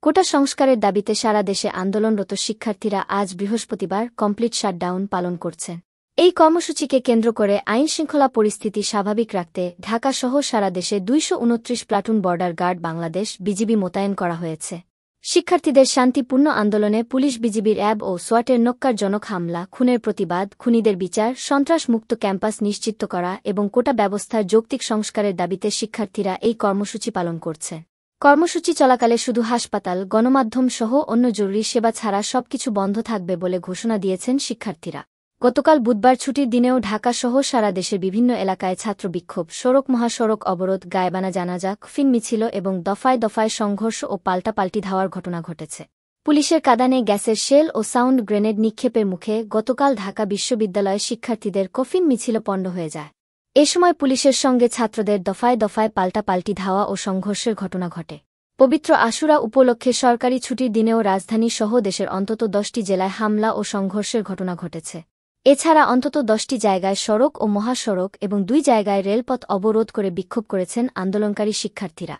কোটা সংস্কারের দাবিতে সারা দেশে আন্দোলনরত শিক্ষার্থীরা আজ বৃহস্পতিবার কমপ্লিট শাটডাউন পালন করছেন। এই কর্মসূচিকে কেন্দ্র করে আইনশৃঙ্খলা পরিস্থিতি স্বাভাবিক রাখতে ঢাকাসহ সারা দেশে ২২৯ platoon border guard Bangladesh BGB মোতায়েন করা হয়েছে। শিক্ষার্থীদের শান্তিপূর্ণ আন্দোলনে পুলিশ বিজিবির অ্যাব ও সোয়াটের নক্কারজনক হামলা, খুনের প্রতিবাদ, খুনিদের বিচার, সন্ত্রাসমুক্ত ক্যাম্পাস নিশ্চিত করা এবং কোটা ব্যবস্থার যৌক্তিক সংস্কারের দাবিতে শিক্ষার্থীরা এই কর্মসূচি পালন করছে। কর্মসূচি চলাকালে শুধু হাসপাতাল, গণমাধ্যম সহ অন্য জরুরি সেবা ছাড়া সবকিছু বন্ধ থাকবে বলে ঘোষণা দিয়েছেন শিক্ষার্থীরা। গতকাল বুধবার ছুটির দিনেও ঢাকাসহ সারা দেশের বিভিন্ন এলাকায় ছাত্র বিক্ষোভ, সড়ক মহাসড়ক অবরোধ, গায়েবানা জানাজা, কফিন মিছিল এবং দফায় দফায় সংঘর্ষ ও পাল্টাপাল্টি ধাওয়ার ঘটনা ঘটেছে। পুলিশের কাঁদানে গ্যাসের শেল ও সাউন্ড গ্রেনেড নিক্ষেপের মুখে গতকাল ঢাকা বিশ্ববিদ্যালয়ের শিক্ষার্থীদের কফিন মিছিল পণ্ড হয়ে যায়। এ সময় পুলিশের সঙ্গে ছাত্রদের দফায় দফায় পাল্টাপাল্টি ধাওয়া ও সংঘর্ষের ঘটনা ঘটে। পবিত্র আশুরা উপলক্ষে সরকারি ছুটির দিনেও রাজধানী সহ দেশের অন্তত ১০টি জেলায় হামলা ও সংঘর্ষের ঘটনা ঘটেছে। এছাড়া অন্তত ১০টি জায়গায় সড়ক ও মহাসড়ক এবং ২ জায়গায় রেলপথ অবরোধ করে বিক্ষোভ করেছেন আন্দোলনকারী শিক্ষার্থীরা।